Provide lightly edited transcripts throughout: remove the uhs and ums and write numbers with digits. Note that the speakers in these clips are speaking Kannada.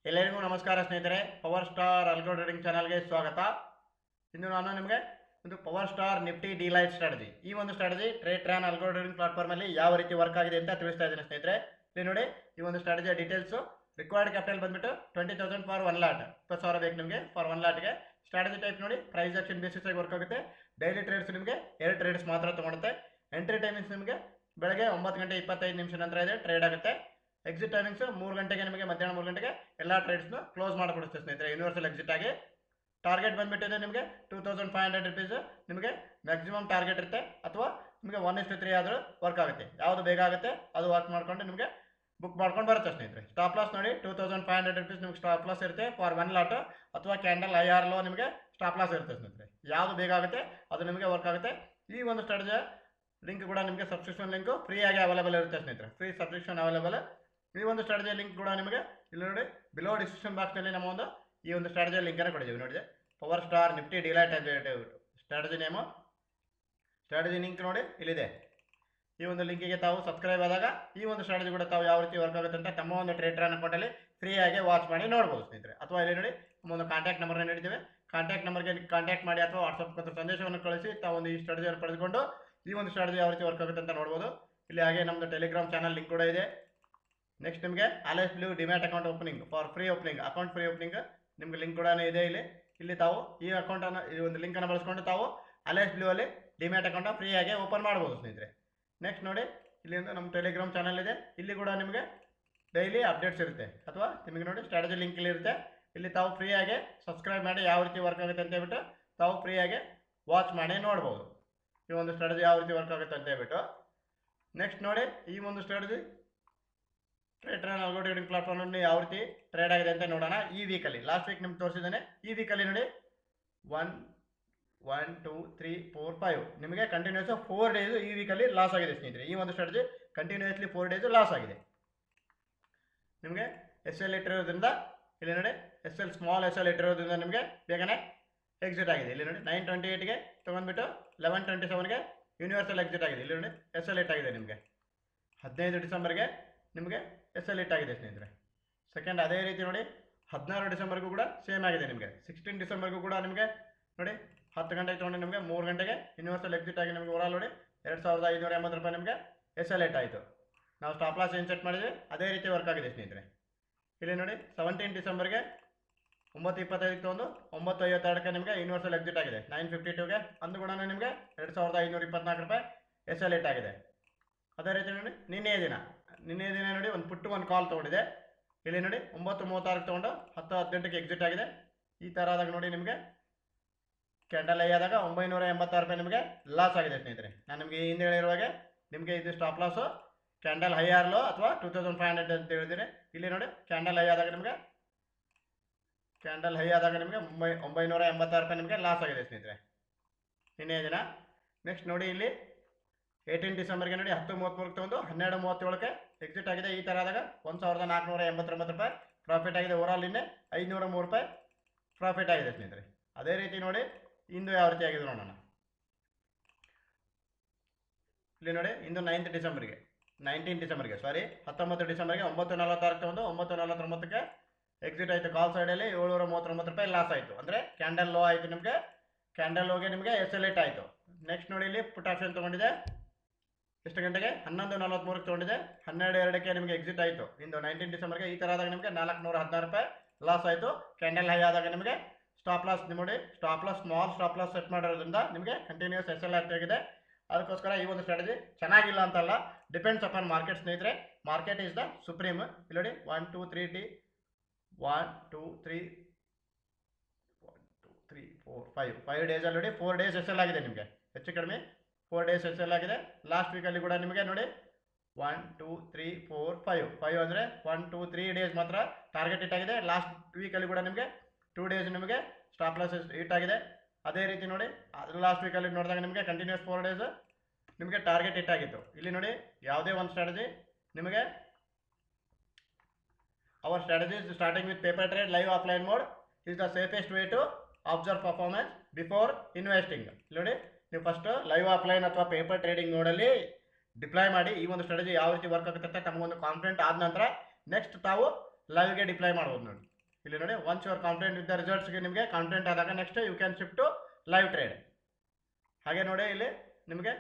ಎಲ್ಲರಿಗೂ ನಮಸ್ಕಾರ ಸ್ನೇಹಿತರೆ. ಪವರ್ ಸ್ಟಾರ್ ಅಲ್ಗೋ ಟ್ರೇಡಿಂಗ್ ಚಾನಲ್ಗೆ ಸ್ವಾಗತ. ಇಂದು ನಾನು ನಿಮಗೆ ಒಂದು power star Nifty delight strategy, ಈ ಒಂದು ಸ್ಟ್ರಾಟಜಿ ಟ್ರೇನ್ ಅಲ್ಗೋ ಟ್ರೇಡಿಂಗ್ ಪ್ಲಾಟ್ಫಾರ್ಮಲ್ಲಿ ಯಾವ ರೀತಿ ವರ್ಕ್ ಆಗಿದೆ ಅಂತ ತಿಳಿಸ್ತಾ ಇದ್ದೀನಿ ಸ್ನೇಹಿತರೆ. ಇಲ್ಲಿ ನೋಡಿ, ಈ ಒಂದು ಸ್ಟ್ರಾಟಜಿಯ ಡೀಟೇಲ್ಸು. ರಿಕ್ವೈರ್ಡ್ ಕ್ಯಾಪಿಟಲ್ ಬಂದ್ಬಿಟ್ಟು 20,000 ಫಾರ್ 1 ಲಾಟ್, 20,000 ಬೇಕು ನಿಮಗೆ ಫಾರ್ 1 ಲಾಟ್ಗೆ. ಸ್ಟ್ರಾಟಜಿ ಟೈಪ್ ನೋಡಿ, ಪ್ರೈಸ್ ಆಕ್ಷನ್ ಬೇಸಿಸ್ ಆಗಿ ವರ್ಕ್ ಆಗುತ್ತೆ. ಡೈಲಿ ಟ್ರೇಡ್ಸ್ ನಿಮಗೆ 2 ಟ್ರೇಡ್ಸ್ ಮಾತ್ರ ತೊಗೊಳುತ್ತೆ. ಎಂಟ್ರಿ ಟೈಮಿಂಗ್ಸ್ ನಿಮಗೆ ಬೆಳಗ್ಗೆ 9:25 ನಂತರ ಇದೆ ಟ್ರೇಡ್ ಆಗುತ್ತೆ. ಎಕ್ಸಿಟ್ ಟೈಮಿಂಗ್ಸ್ 3 ಗಂಟೆಗೆ, ನಿಮಗೆ ಮಧ್ಯಾಹ್ನ 3 ಗಂಟೆಗೆ ಎಲ್ಲ ಟ್ರೇಡ್ಸ್ನು ಕ್ಲೋಸ್ ಮಾಡಿಕೊಡುತ್ತೆ ಸ್ನೇಹಿತರೆ, ಯೂನಿವರ್ಸಲ್ ಎಕ್ಸಿಟ್ ಆಗಿ. ಟಾರ್ಗೆಟ್ ಬಂದುಬಿಟ್ಟಿದೆ ನಿಮಗೆ 2,500 ರುಪೀಸ್ ನಿಮಗೆ ಮ್ಯಾಕ್ಸಿಮಮ್ ಟಾರ್ಗೆಟ್ ಇರುತ್ತೆ, ಅಥವಾ ನಿಮಗೆ 1:3 ಆದರೂ ವರ್ಕ್ ಆಗುತ್ತೆ. ಯಾವುದು ಬೇಗ ಆಗುತ್ತೆ ಅದು ವರ್ಕ್ ಮಾಡ್ಕೊಂಡು ನಿಮಗೆ ಬುಕ್ ಮಾಡ್ಕೊಂಡು ಬರುತ್ತೆ ಸ್ನೇಹಿತರೆ. ಸ್ಟಾಪ್ ಲಾಸ್ ನೋಡಿ, 2,500 ರುಪೀಸ್ ನಿಮಗೆ ಸ್ಟಾಪ್ ಲಾಸ್ ಇರುತ್ತೆ ಫಾರ್ 1 ಲಾಟ್, ಅಥವಾ ಕ್ಯಾಂಡಲ್ IR ಲೋ ನಿಮಗೆ ಸ್ಟಾಪ್ ಲಾಸ್ ಇರುತ್ತೆ ಸ್ನೇಹಿತರೆ. ಯಾವುದು ಬೇಗ ಆಗುತ್ತೆ ಅದು ನಿಮಗೆ ವರ್ಕ್ ಆಗುತ್ತೆ. ಈ ಒಂದು ಸ್ಟ್ರಾಟಜಿಯ ಲಿಂಕ್ ಕೂಡ ನಿಮಗೆ ಸಬ್ಸ್ಕ್ರಿಪ್ಷನ್ ಲಿಂಕು ಫ್ರೀ ಆಗಿ ಅವೈಲೇಬಲ್ ಇರುತ್ತೆ ಸ್ನೇಹಿತರೆ. Free subscription available. ಈ ಒಂದು ಸ್ಟ್ರಾಟಜಿಯ ಲಿಂಕ್ ಕೂಡ ನಿಮಗೆ ಇಲ್ಲಿ ನೋಡಿ, ಬಿಲೋ ಡಿಸ್ಕ್ರಿಪ್ಷನ್ ಬಾಕ್ಸ್ನಲ್ಲಿ ನಮ್ಮ ಒಂದು ಈ ಒಂದು ಸ್ಟ್ರಾಟಜಿಯ ಲಿಂಕನ್ನು ಕೊಟ್ಟಿದ್ದೀವಿ. ನೋಡಿದೆ, ಪವರ್ ಸ್ಟಾರ್ ನಿಫ್ಟಿ ಡಿಲೈಟ್ ಅಂತ ಹೇಳ್ಬಿಟ್ಟು ಸ್ಟ್ರಾಟಜಿ ನೇಮು. ಸ್ಟ್ರಾಟಜಿ ಲಿಂಕ್ ನೋಡಿ ಇಲ್ಲಿದೆ. ಈ ಒಂದು ಲಿಂಕಿಗೆ ತಾವು ಸಬ್ಸ್ಕ್ರೈಬ್ ಆದಾಗ ಈ ಒಂದು ಸ್ಟ್ರಾಟಜಿ ಕೂಡ ತಾವು ಯಾವ ರೀತಿ ವರ್ಕ್ ಆಗುತ್ತೆ ಅಂತ ತಮ್ಮ ಒಂದು ಟ್ರೇಡರ್ ಅಕೌಂಟಲ್ಲಿ ಫ್ರೀಯಾಗಿ ವಾಚ್ ಮಾಡಿ ನೋಡ್ಬೋದು ಸ್ನೇಹಿತರೆ. ಅಥವಾ ಇಲ್ಲಿ ನೋಡಿ, ನಮ್ಮ ಒಂದು ಕಾಂಟ್ಯಾಕ್ಟ್ ನಂಬರ್ನ ನೀಡಿದ್ದೇವೆ. ಕಾಂಟ್ಯಾಕ್ಟ್ ನಂಬರ್ಗೆ ಕಾಂಟ್ಯಾಕ್ಟ್ ಮಾಡಿ ಅಥವಾ ವಾಟ್ಸಪ್ ಮತ್ತು ಸಂದೇಶವನ್ನು ಕಳಿಸಿ ತಾವು ಒಂದು ಈ ಸ್ಟ್ರಾಟಜಿಯನ್ನು ಪಡೆದುಕೊಂಡು ಈ ಒಂದು ಸ್ಟ್ರಾಟಜಿ ಯಾವ ರೀತಿ ವರ್ಕ್ ಆಗುತ್ತೆ ಅಂತ ನೋಡ್ಬೋದು. ಇಲ್ಲಿ ಹಾಗೆ ನಮ್ಮದು ಟೆಲಿಗ್ರಾಮ್ ಚಾನಲ್ ಲಿಂಕ್ ಕೂಡ ಇದೆ. ನೆಕ್ಸ್ಟ್ ನಿಮಗೆ alloys blue demat account opening for free opening, account free opening ನಿಮಗೆ ಲಿಂಕ್ ಕೂಡ ಇದೆ ಇಲ್ಲಿ. ಇಲ್ಲಿ ತಾವು ಈ ಅಕೌಂಟನ್ನು, ಈ ಒಂದು ಲಿಂಕನ್ನು ಬಳಸ್ಕೊಂಡು ತಾವು ಅಲೈಸ್ ಬ್ಲೂ ಅಲ್ಲಿ ಡಿಮ್ಯಾಟ್ ಅಕೌಂಟ ಫ್ರೀಯಾಗಿ ಓಪನ್ ಮಾಡ್ಬೋದು ಸ್ನೇಹಿತರೆ. ನೆಕ್ಸ್ಟ್ ನೋಡಿ, ಇಲ್ಲಿ ಒಂದು ನಮ್ಮ ಟೆಲಿಗ್ರಾಮ್ ಚಾನಲ್ ಇದೆ. ಇಲ್ಲಿ ಕೂಡ ನಿಮಗೆ ಡೈಲಿ ಅಪ್ಡೇಟ್ಸ್ ಇರುತ್ತೆ, ಅಥವಾ ನಿಮಗೆ ನೋಡಿ ಸ್ಟ್ರಾಟಜಿ ಲಿಂಕ್ ಇಲ್ಲಿ ಇರುತ್ತೆ. ಇಲ್ಲಿ ತಾವು ಫ್ರೀಯಾಗಿ ಸಬ್ಸ್ಕ್ರೈಬ್ ಮಾಡಿ ಯಾವ ರೀತಿ ವರ್ಕ್ ಆಗುತ್ತೆ ಅಂತ ಹೇಳ್ಬಿಟ್ಟು ತಾವು ಫ್ರೀಯಾಗಿ ವಾಚ್ ಮಾಡಿ ನೋಡ್ಬೋದು ಈ ಒಂದು ಸ್ಟ್ರಾಟಜಿ ಯಾವ ರೀತಿ ವರ್ಕ್ ಆಗುತ್ತೆ ಅಂತ ಹೇಳ್ಬಿಟ್ಟು. ನೆಕ್ಸ್ಟ್ ನೋಡಿ, ಈ ಒಂದು ಸ್ಟ್ರಾಟಜಿ ಟ್ರೇನ್ ಅಲ್ಗೋ ಟ್ರೇಡಿಂಗ್ ಪ್ಲಾಟ್ಫಾರ್ಮಲ್ಲಿ ಯಾವ ರೀತಿ ಟ್ರೇಡ್ ಆಗಿದೆ ಅಂತ ನೋಡೋಣ. ಈ ವೀಕಲ್ಲಿ, ಲಾಸ್ಟ್ ವೀಕ್ ನಿಮ್ಗೆ ತೋರಿಸಿದ್ದೇನೆ. ಈ ವೀಕಲ್ಲಿ ನೋಡಿ 1 2 3 4 5 ನಿಮಗೆ ಕಂಟಿನ್ಯೂಸ್ 4 ಡೇಸ್ ಈ ವೀಕಲ್ಲಿ ಲಾಸ್ ಆಗಿದೆ ಸ್ನೇಹಿತರೆ. ಈ ಒಂದು ಸ್ಟ್ರಾಟಜಿ ಕಂಟಿನ್ಯೂಸ್ಲಿ 4 ಡೇಸ್ ಲಾಸ್ ಆಗಿದೆ. ನಿಮಗೆ SL ಇಟ್ಟಿರೋದ್ರಿಂದ ಇಲ್ಲಿ ನೋಡಿ, ಸ್ಮಾಲ್ SL ಇಟ್ಟಿರೋದ್ರಿಂದ ನಿಮಗೆ ಬೇಗನೆ ಎಕ್ಸಿಟ್ ಆಗಿದೆ. ಇಲ್ಲಿ ನೋಡಿ 9:28ಗೆ ತೊಗೊಂಡ್ಬಿಟ್ಟು 11:27ಗೆ ಯೂನಿವರ್ಸಲ್ ಎಕ್ಸಿಟ್ ಆಗಿದೆ. ಇಲ್ಲಿ ನೋಡಿ SL ಇಟ್ಟಾಗಿದೆ ನಿಮಗೆ 15 ಡಿಸೆಂಬರ್ಗೆ ನಿಮಗೆ SL ಇಟ್ಟಾಗಿದೆ ಸ್ನೇಹಿತರೆ. ಸೆಕೆಂಡ್ ಅದೇ ರೀತಿ ನೋಡಿ 16 ಡಿಸೆಂಬರ್ಗೂ ಕೂಡ ಸೇಮ್ ಆಗಿದೆ ನಿಮಗೆ. 16 ಡಿಸೆಂಬರ್ಗೂ ಕೂಡ ನಿಮಗೆ ನೋಡಿ 10 ಗಂಟೆಗೆ ತೊಗೊಂಡು ನಿಮಗೆ 3 ಗಂಟೆಗೆ ಯೂನಿವರ್ಸಲ್ ಎಕ್ಸಿಟ್ ಆಗಿ ನಿಮಗೆ ಓವರಾಲ್ ನೋಡಿ 2,580 ರೂಪಾಯಿ ನಿಮಗೆ SL ಆಯಿತು. ನಾವು ಸ್ಟಾಪ್ ಲಾಸ್ ಏನು ಸೆಟ್ ಮಾಡಿದ್ವಿ ಅದೇ ರೀತಿ ವರ್ಕ್ ಆಗಿದೆ ಸ್ನೇಹಿತರೆ. ಇಲ್ಲಿ ನೋಡಿ 17 ಡಿಸೆಂಬರ್ಗೆ 9:25ಗೆ ತೊಗೊಂಡು 9:52ಕ್ಕೆ ನಿಮಗೆ ಯೂನಿವರ್ಸಲ್ ಎಕ್ಸಿಟ್ ಆಗಿದೆ. 9:52ಗೆ ಅಂದು ಕೂಡ ನಿಮಗೆ 2,524 ರೂಪಾಯಿ SL ಆಗಿದೆ. ಅದೇ ರೀತಿ ನೋಡಿ ನಿನ್ನೆ ದಿನ ನೋಡಿ ಒಂದು ಪುಟ್ಟು ಒಂದು ಕಾಲ್ ತೊಗೊಂಡಿದೆ. ಇಲ್ಲಿ ನೋಡಿ 9:36ಕ್ಕೆ ತೊಗೊಂಡು 10:18ಕ್ಕೆ ಎಕ್ಸಿಟ್ ಆಗಿದೆ. ಈ ಥರ ಆದಾಗ ನೋಡಿ ನಿಮಗೆ ಕ್ಯಾಂಡಲ್ ಐ ಆದಾಗ 986 ರೂಪಾಯಿ ನಿಮಗೆ ಲಾಸ್ ಆಗಿದೆ ಸ್ನೇಹಿತರೆ. ನಾನು ನಿಮಗೆ ಹಿಂದೆ ಹೇಳಿರುವಾಗ ನಿಮಗೆ ಇದು stop loss candle IR low ಅಥವಾ 2,500 ಅಂತ ಹೇಳಿದ್ದೀನಿ. ಇಲ್ಲಿ ನೋಡಿ ಕ್ಯಾಂಡಲ್ ಐ ಆದಾಗ ನಿಮಗೆ 986 ರೂಪಾಯಿ ನಿಮಗೆ ಲಾಸ್ ಆಗಿದೆ ಸ್ನೇಹಿತರೆ ನಿನ್ನೆ ದಿನ. ನೆಕ್ಸ್ಟ್ ನೋಡಿ, ಇಲ್ಲಿ 18 ಡಿಸೆಂಬರ್ಗೆ ನೋಡಿ 10:33ಕ್ಕೆ ತೊಗೊಂಡು 12:37ಕ್ಕೆ ಎಕ್ಸಿಟ್ ಆಗಿದೆ. ಈ ಥರ ಆದಾಗ 1,489 ರೂಪಾಯಿ ಪ್ರಾಫಿಟ್ ಆಗಿದೆ. ಓವರಾಲ್ ನಿನ್ನೆ 503 ರೂಪಾಯಿ ಪ್ರಾಫಿಟ್ ಆಗಿದೆ ಸ್ನೇಹಿತರೆ. ಅದೇ ರೀತಿ ನೋಡಿ ಇಂದು ಯಾವ ರೀತಿ ಆಗಿದೆ ನೋಡೋಣ. ಇಲ್ಲಿ ನೋಡಿ, ಇಂದು 19 ಡಿಸೆಂಬರ್ಗೆ 19 ಡಿಸೆಂಬರ್ಗೆ 9:46ಕ್ಕೆ ತೊಗೊಂಡು 9:49ಕ್ಕೆ ಎಕ್ಸಿಟ್ ಆಯಿತು. ಕಾಲ್ ಸೈಡಲ್ಲಿ 739 ರೂಪಾಯಿ ಲಾಸ್ ಆಯಿತು. ಅಂದರೆ ಕ್ಯಾಂಡಲ್ ಲೋ ಆಯಿತು ನಿಮಗೆ. ಕ್ಯಾಂಡಲ್ ಲೋಗೆ ನಿಮಗೆ SL ಆಯಿತು. ನೆಕ್ಸ್ಟ್ ನೋಡಿ, ಇಲ್ಲಿ ಪುಟ್ ಆಪ್ಷನ್ ತೊಗೊಂಡಿದೆ. ಎಷ್ಟು ಗಂಟೆಗೆ 11:43ಕ್ಕೆ ತೊಗೊಂಡಿದೆ. 12:02ಕ್ಕೆ ನಿಮಗೆ ಎಕ್ಸಿಟ್ ಆಯಿತು. ಇಂದು 19 ಡಿಸೆಂಬರ್ಗೆ ಈ ಥರ ಆದಾಗ ನಿಮಗೆ 416 ರೂಪಾಯಿ ಲಾಸ್ ಆಯಿತು. ಕ್ಯಾಂಡಲ್ ಹೈ ಆದಾಗ ನಿಮಗೆ ಸ್ಟಾಪ್ ಲಾಸ್ ನೋಡಿ, ಸ್ಮಾಲ್ ಸ್ಟಾಪ್ ಲಾಸ್ ಸೆಟ್ ಮಾಡಿರೋದ್ರಿಂದ ನಿಮಗೆ ಕಂಟಿನ್ಯೂಸ್ SL ಆಗಿದೆ. ಅದಕ್ಕೋಸ್ಕರ ಈ ಒಂದು ಸ್ಟ್ರಾಟಜಿ ಚೆನ್ನಾಗಿಲ್ಲ ಅಂತಲ್ಲ, ಡಿಪೆಂಡ್ಸ್ ಅಪಾನ್ ಮಾರ್ಕೆಟ್ ಸ್ನೇಹಿತರೆ. Market is the supreme. ಇಲ್ಲಿ ನೋಡಿ 1 2 3 4 5 ಡೇಸಲ್ಲಿ ನೋಡಿ 4 ಡೇಸ್ SL ಆಗಿದೆ ನಿಮಗೆ. ಹೆಚ್ಚು ಕಡಿಮೆ 4 ಡೇಸ್ SL ಆಗಿದೆ. ಲಾಸ್ಟ್ ವೀಕಲ್ಲಿ ಕೂಡ ನಿಮಗೆ ನೋಡಿ 1 2 3 4 5 ಅಂದರೆ 1 2 3 ಡೇಸ್ ಮಾತ್ರ ಟಾರ್ಗೆಟ್ ಇಟ್ಟಾಗಿದೆ. ಲಾಸ್ಟ್ ವೀಕಲ್ಲಿ ಕೂಡ ನಿಮಗೆ 2 ಡೇಸ್ ನಿಮಗೆ ಸ್ಟಾಪ್ ಲಾಸ್ ಇಟ್ಟಾಗಿದೆ. ಅದೇ ರೀತಿ ನೋಡಿ, ಅದು ಲಾಸ್ಟ್ ವೀಕಲ್ಲಿ ನೋಡಿದಾಗ ನಿಮಗೆ ಕಂಟಿನ್ಯೂಸ್ 4 ಡೇಸ್ ನಿಮಗೆ ಟಾರ್ಗೆಟ್ ಇಟ್ಟಾಗಿತ್ತು. ಇಲ್ಲಿ ನೋಡಿ, ಯಾವುದೇ ಒಂದು ಸ್ಟ್ರಾಟಜಿ ನಿಮಗೆ our strategy starting with paper trade live offline mode is the safest way to observe performance before investing. ನೋಡಿ, ನೀವು ಫಸ್ಟ್ ಲೈವ್ ಆಫ್ಲೈನ್ ಅಥವಾ ಪೇಪರ್ ಟ್ರೇಡಿಂಗ್ ಮೋಡಲ್ಲಿ ಡಿಪ್ಲಾಯ್ ಮಾಡಿ ಈ ಒಂದು ಸ್ಟ್ರಾಟಜಿ ಯಾವ ರೀತಿ ವರ್ಕ್ ಆಗುತ್ತೆ ಅಂತ ತಮಗೊಂದು ಕಾನ್ಫಿಡೆಂಟ್ ಆದ ನಂತರ ನೆಕ್ಸ್ಟ್ ತಾವು ಲೈವ್ಗೆ ಡಿಪ್ಲಾಯ್ ಮಾಡ್ಬೋದು ನೋಡಿ. ಇಲ್ಲಿ ನೋಡಿ once your confident with the ರಿಸಲ್ಟ್ಸ್ಗೆ ನಿಮಗೆ ಕಾನ್ಫಿಡೆಂಟ್ ಆದಾಗ next you can shift to live trade. ಹಾಗೆ ನೋಡಿ ಇಲ್ಲಿ ನಿಮಗೆ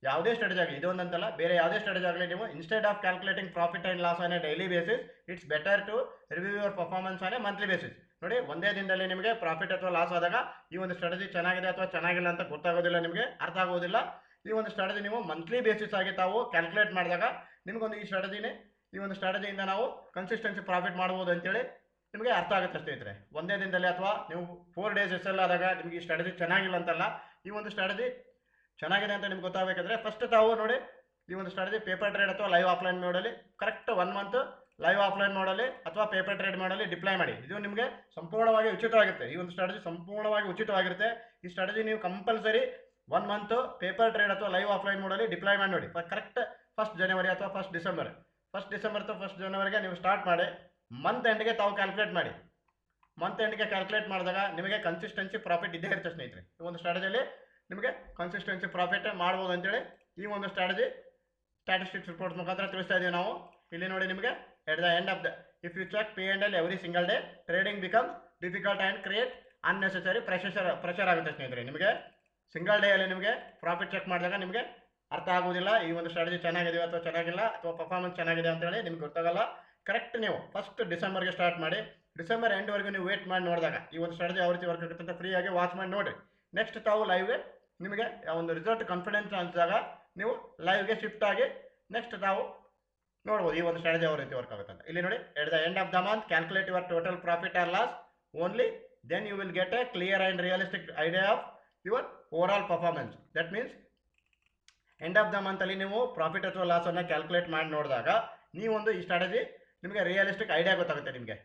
ಯಾವುದೇ ಸ್ಟ್ರಾಟಜಿ ಆಗಲಿ, ಇದೊಂದಂತಲ್ಲ ಬೇರೆ ಯಾವುದೇ ಸ್ಟ್ರಾಟಜಿ ಆಗಲಿ, ನೀವು instead of calculating profit and loss on a daily basis it's better to review your performance on a monthly basis. ನೋಡಿ ಒಂದೇ ದಿನದಲ್ಲಿ ನಿಮಗೆ ಪ್ರಾಫಿಟ್ ಅಥವಾ ಲಾಸ್ ಆದಾಗ ಈ ಒಂದು ಸ್ಟ್ರಾಟಜಿ ಚೆನ್ನಾಗಿದೆ ಅಥವಾ ಚೆನ್ನಾಗಿಲ್ಲ ಅಂತ ಗೊತ್ತಾಗೋದಿಲ್ಲ, ನಿಮಗೆ ಅರ್ಥ ಆಗೋದಿಲ್ಲ. ಈ ಒಂದು ಸ್ಟ್ರಾಟಜಿ ನೀವು ಮಂತ್ಲಿ ಬೇಸಿಸ್ ಆಗಿ ತಾವು ಕ್ಯಾಲ್ಕುಲೇಟ್ ಮಾಡಿದಾಗ ನಿಮಗೊಂದು ಈ ಒಂದು ಸ್ಟ್ರಾಟಜಿಯಿಂದ ನಾವು ಕನ್ಸಿಸ್ಟೆನ್ಸಿ ಪ್ರಾಫಿಟ್ ಮಾಡ್ಬೋದು ಅಂತೇಳಿ ನಿಮಗೆ ಅರ್ಥ ಆಗುತ್ತೆ ಸ್ನೇಹಿತರೆ. ಒಂದೇ ದಿನದಲ್ಲಿ ಅಥವಾ ನೀವು 4 days ಎಸ್ ಎಲ್ ಆದಾಗ ನಿಮಗೆ ಈ ಸ್ಟ್ರಾಟಜಿ ಚೆನ್ನಾಗಿಲ್ಲ ಅಂತಲ್ಲ, ಈ ಒಂದು ಸ್ಟ್ರಾಟಜಿ ಚೆನ್ನಾಗಿದೆ ಅಂತ ನಿಮ್ಗೆ ಗೊತ್ತಾಗಬೇಕಾದ್ರೆ ಫಸ್ಟ್ ತಾವು ನೋಡಿ ಈ ಒಂದು ಸ್ಟ್ರಾಟಜಿ ಪೇಪರ್ ಟ್ರೇಡ್ ಅಥವಾ ಲೈವ್ ಆಫ್ಲೈನ್ ಮೋಡಲ್ಲಿ ಕರೆಕ್ಟ್ 1 month ಲೈವ್ ಆಫ್ಲೈನ್ ಮೋಡಲ್ಲಿ ಅಥವಾ ಪೇಪರ್ ಟ್ರೇಡ್ ಮೋಡಲ್ಲಿ ಡಿಪ್ಲೈ ಮಾಡಿ. ಇದು ನಿಮಗೆ ಸಂಪೂರ್ಣವಾಗಿ ಉಚಿತವಾಗಿರುತ್ತೆ. ಈ ಒಂದು ಸ್ಟ್ರಾಟಜಿ ಸಂಪೂರ್ಣವಾಗಿ ಉಚಿತವಾಗಿರುತ್ತೆ. ಈ ಸ್ಟ್ರಾಟಜಿ ನೀವು ಕಂಪಲ್ಸರಿ 1 month ಪೇಪರ್ ಟ್ರೇಡ್ ಅಥವಾ ಲೈವ್ ಆಫ್ಲೈನ್ ಮೋಡಲ್ಲಿ ಡಿಪ್ಲೈ ಮಾಡಿ ನೋಡಿ. ಕರೆಕ್ಟ್ 1st January ಅಥವಾ 1st December ಅಥವಾ 1st Januaryಗೆ ನೀವು ಸ್ಟಾರ್ಟ್ ಮಾಡಿ ಮಂತ್ ಎಂಡ್ಗೆ ತಾವು ಕ್ಯಾಲ್ಕುಲೇಟ್ ಮಾಡಿ. ಮಂತ್ ಎಂಡ್ಗೆ ಕ್ಯಾಲ್ಕುಲೇಟ್ ಮಾಡಿದಾಗ ನಿಮಗೆ ಕನ್ಸಿಸ್ಟೆನ್ಸಿ ಪ್ರಾಫಿಟ್ ಇದ್ದೇ ಇರುತ್ತೆ ಸ್ನೇಹಿತರೆ. ಈ ಒಂದು ಸ್ಟ್ರಾಟಜಿಯಲ್ಲಿ ನಿಮಗೆ ಕನ್ಸಿಸ್ಟೆನ್ಸಿ ಪ್ರಾಫಿಟ್ ಮಾಡ್ಬೋದು ಅಂತೇಳಿ ಈ ಒಂದು ಸ್ಟ್ರಾಟಜಿ ಸ್ಟ್ಯಾಟಿಸ್ಟಿಕ್ಸ್ ರಿಪೋರ್ಟ್ಸ್ ಮುಖಾಂತರ ತಿಳಿಸ್ತಾ ಇದ್ದೀವಿ ನಾವು. ಇಲ್ಲಿ ನೋಡಿ ನಿಮಗೆ at the end of the if you check P&L every single day trading becomes difficult and create unnecessary pressure ಆಗುತ್ತೆ ಸ್ನೇಹಿತರೆ. ನಿಮಗೆ ಸಿಂಗಲ್ ಡೇಯಲ್ಲಿ ನಿಮಗೆ ಪ್ರಾಫಿಟ್ ಚೆಕ್ ಮಾಡಿದಾಗ ನಿಮಗೆ ಅರ್ಥ ಆಗೋದಿಲ್ಲ ಈ ಒಂದು ಸ್ಟ್ರಾಟಜಿ ಚೆನ್ನಾಗಿದೆ ಅಥವಾ ಚೆನ್ನಾಗಿಲ್ಲ ಅಥವಾ ಪರ್ಫಾರ್ಮೆನ್ಸ್ ಚೆನ್ನಾಗಿದೆ ಅಂತೇಳಿ ನಿಮ್ಗೆ ಗೊತ್ತಾಗಲ್ಲ. ಕರೆಕ್ಟ್ ನೀವು 1st Decemberಗೆ ಸ್ಟಾರ್ಟ್ ಮಾಡಿ ಡಿಸೆಂಬರ್ ಎಂಡ್ವರೆಗೂ ನೀವು ವೇಟ್ ಮಾಡಿ ನೋಡಿದಾಗ ಈ ಒಂದು ಸ್ಟ್ರಾಟಜಿ ಯಾವ ರೀತಿ ವರ್ಕ್ ಆಗುತ್ತೆ ಅಂತ ಫ್ರೀಯಾಗಿ ವಾಚ್ ಮಾಡಿ ನೋಡಿರಿ. ನೆಕ್ಸ್ಟ್ ತಾವು ಲೈವ್ಗೆ ನಿಮಗೆ ಒಂದು ರಿಸಲ್ಟ್ ಕಾನ್ಫಿಡೆನ್ಸ್ ಅನಿಸಿದಾಗ ನೀವು ಲೈವ್ಗೆ ಶಿಫ್ಟ್ ಆಗಿ ನೆಕ್ಸ್ಟ್ ತಾವು ನೋಡ್ಬೋದು ಈ ಒಂದು ಸ್ಟ್ರಾಟಜಿ ಯಾವ ರೀತಿ ವರ್ಕ್ ಆಗುತ್ತೆ ಅಂತ. ಇಲ್ಲಿ ನೋಡಿ at the end of the month calculate your total profit or loss only then you will get a clear and realistic idea of your overall performance. That means end of the ಮಂತಲ್ಲಿ ನೀವು ಪ್ರಾಫಿಟ್ ಅಥವಾ ಲಾಸನ್ನು ಕ್ಯಾಲ್ಕುಲೇಟ್ ಮಾಡಿ ನೋಡಿದಾಗ ನೀವೊಂದು ಈ ಸ್ಟ್ರಾಟಜಿ ನಿಮಗೆ ರಿಯಲಿಸ್ಟಿಕ್ ಐಡಿಯಾ ಗೊತ್ತಾಗುತ್ತೆ ನಿಮಗೆ.